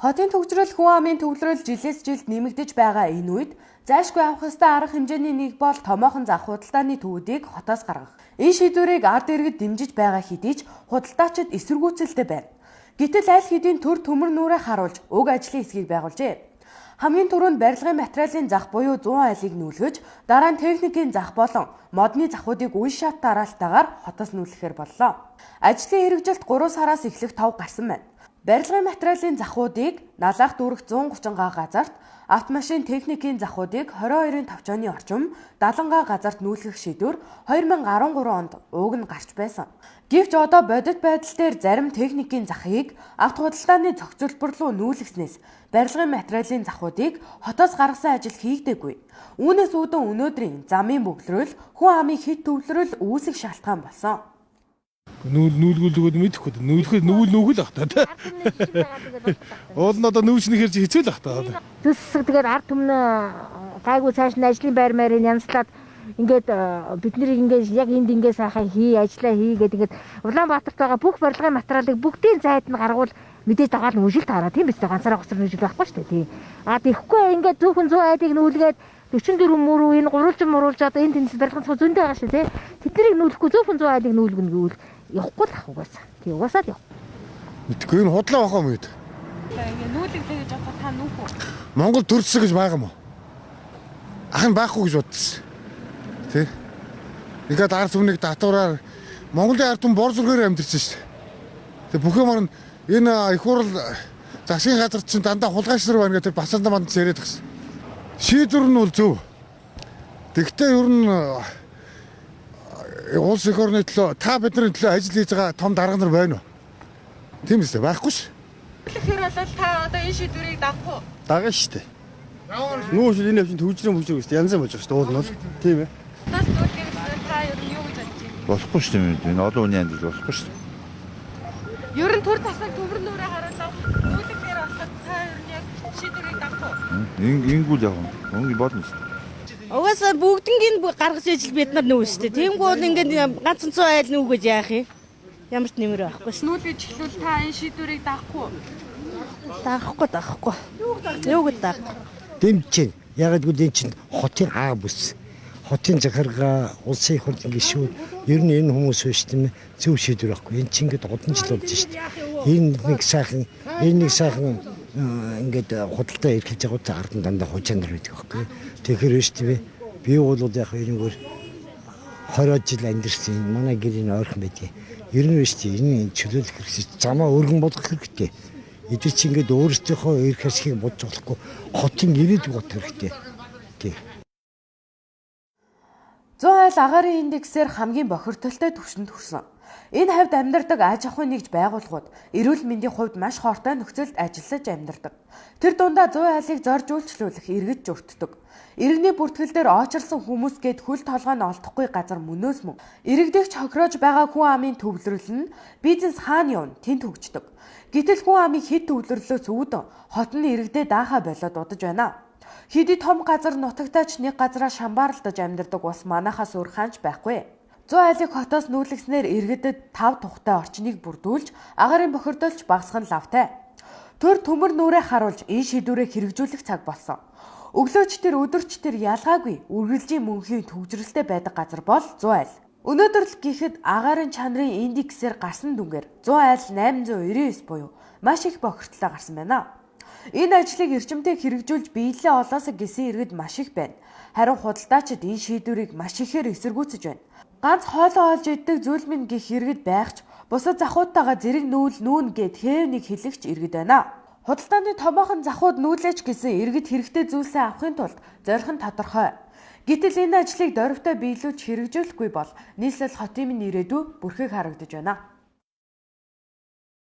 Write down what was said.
Хотын төвчрөл хүн амын төвлөрөл жилээс жилд нэмэгдэж байгаа энэ үед зайлшгүй авах ёстой арга хэмжээний нэг бол томоохон зах худалдааны төвүүдийг хотоос гаргах. Энэ шийдвэрийг ард иргэд дэмжиж байгаа хэдий ч худалдаачид эсэргүүцэлтэй байна. Гэтэл аль хэдийн төр төмөр нүрээ харуулж уг ажлын хэсгийг байгуулжээ. Хамгийн түрүүнд барилгын материалын зах буюу 100 айлыг нүүлгэж, дараа нь техникийн зах болон модны захуудыг үе шат дараалтаагаар хотоос нүүлгэхээр боллоо. Ажлын хэрэгжилт 3 сараас эхлэх тав гарсан байна. Барилгын материалын захуудыг налаах дүүрэх 130 га газарт, автомашин техникийн захуудыг 22-ын товчооны орчим 70 га газарт нүүлгэх шийдвэр 2013 онд ууг нь гарч байсан. Гэвч одоо бодит байдал дээр зарим техникийн захыг авто худалдааны зохицуулбар руу нүүлгэснээс барилгын материалын захуудыг хотоос гаргасан ажил хийгдээгүй. Үүнээс үүдэн өнөөдрийн замын бөглөрөл хүн амын хит төвлөрөл үүсэх шалтгаан болсон. Нүүлгүүлгүүд мэдэхгүй нүүл ах та. Уул нь одоо нүүчнэхэр чи хэцүү л ах та. Төссөг тэгээд ард түмнээ гайгүй цааш нь ажлын байр маягийн янзлаад ингээд бид нарыг ингээд яг энд ингээд сайхан ажиллаа хийгээд ингээд Улаанбаатарт байгаа бүх барилгын материалыг бүгдийн зайд нь гаргуул мэдээж дагаад нь үжилт хараа тийм биз дээ ганцаараа гоцор нүжил байхгүй шүү дээ тий. Тэгэхгүй ингээд зөвхөн 100 айлыг нүүлгээд 44 мөрөө энэ гурвалж одоо энэ тэнцэл барилгын цог зөндөө байгаа шүү дээ. Тэднийг нүүлэхгүй зөвхөн 100 айлыг нүүлгэнэ гэвэл явахгүй л ах угаасаа. Тий угаасаа яв. Мэдгүй энэ худлаа бахаа мэд. Ингээ нүүлгэлээ гэж бодоход та нүүх үү? Монгол төрөлсө гэж байгаа юм уу? Ах нь байхгүй гэж бодсон. Тий. Ингээд ард түмнийг татвараар Монголын ард түмэн бор зүрхээр амьдэрсэн шүү дээ. Тэг бүх юмар нь энэ их хурл засгийн газар чинь дандаа хулгайч нар байна гэдэг басаанда манд яриад гисэн. Шийдвэр нь бол зөв. Тэгвэл ер нь улс их орны төлөө та бидний төлөө ажил хийж байгаа том дарга нар байна уу? Тийм үстэй байхгүй ш. Тэгэхээр бол та одоо энэ шийдвэрийг дагах уу? Дагна шүү дээ. Нүүш энэ явчин төвжрэн үстэй янз бүр болж байгаа шүү дээ. Уул нь бол тийм ээ. Нас нүүлгэх та юу гэж бодож байна? Болохгүй шүү дээ. Энэ олон хүний амьд болохгүй шүү дээ. Ер нь төр тасаг төмөр нүрээ харуулав. Нүүлгэхээр болоход та ер нь яг шийдвэрийг дагах уу? Ингүүл яг юм болно шүү дээ. Угаасаа бүгднийг гаргаж ижил бид нар нүүн шүү дээ. Тиймгүй бол ингээд ганцхан 100 айл нүүгэж яах юм? Ямар ч нэмэр байхгүй шүү. Нүүлгэж эхлүүл та энэ шийдвэрийг дагах уу? Дагахгүй. Юу гэж даах? Дэмжин. Яг гэвэл энэ чинь хотын аа бүс. Хотын захиргаа, улсын их хурлын гишүүд ер нь энэ хүмүүс биш тийм ээ зөв шийдвэр байхгүй. Энэ чинь ингээд одон жил болж шүү дээ. Энэ нэг сайхан ингээд худалдаа эрхэлж байгаа ард нь дандаа хужаанар байдаг байхгүй. Тэгэхээр биш тийм ээ. Би бол яг ерөнхийдөө 20 жил амьдэрсэн манай гэрийн ойрхон байдгийг. Ер нь биш тийм энэ чөлөөлөх хэрэгтэй. Замаа өргөн болгох хэрэгтэй. Эдгээр чи ингээд өөрсдийнхөө эрх ашигыг бодж болохгүй хотын ирээдүйг бодох хэрэгтэй. Тий. 100 айл агаарын индексээр хамгийн бохирдолтой түвшинд хүрсэн. Энэ хавьд амьдардаг аж ахуйн нэгж байгууллагууд эрүүл мэндийн хувьд маш хортой нөхцөлд ажиллаж амьдардаг. Тэр дундаа 100 айлыг зорж үйлчлүүлэх иргэд журддаг. Иргэний бүртгэл дээр очирсан хүмүүс гээд хөл толгой нь олдохгүй газар мөнөөс мөн. Иргэдэгч хохироож байгаа хүн амын төвлөрөл нь бизнес хаана явна тэнд хөгждөг. Гэтэл хүн амын хэд төвлөрлөөс үүдэн хот нь иргэдээ даахаа болоод удаж байна. Хэдий том газар нутагтаач нэг газараа шамбаарлаж амьдардаг ус манахаас өөр хаанч байхгүй. 100 айлыг хотоос нүүлгэснээр иргэдэд 5 тухтай орчныг бүрдүүлж агаарын бохирдолч багасгах нь лавтай. Төр төмөр нүрээ харуулж энэ шийдвэрээ хэрэгжүүлэх цаг болсон. Өглөөч тэр өдөрч тэр ялгаагүй үргэлжийн мөнхийн төвжрэлтэй байдаг газар бол 100 айл. Өнөөдөр л гэхэд агаарын чанарын индексээр гарсан дүнгээр 100 айл 899 буюу маш их бохирдлоо гарсан байна. Энэ ажлыг эрчимтэй хэрэгжүүлж биелэлээ олоосоо гэсэн иргэд маш их байна. Харин худалдаачид энэ шийдвэрийг маш ихээр эсэргүүцэж байна. Ганц хоолоо олж иддэг зүйл минь гэх иргэд байхч бусад захуудтайгаа зэрэг нүүн гэд хэв нэг хэлэгч иргэд байна. Худалдааны томоохон захууд нүүлээч гэсэн иргэд хэрэгтэй зүйлсээ авахын тулд зорих нь тодорхой. Гэтэл энэ ажлыг дорвитой биелүүлж хэрэгжүүлэхгүй бол нийслэл хотын минь ирээдүй бүрхэг харагдаж байна.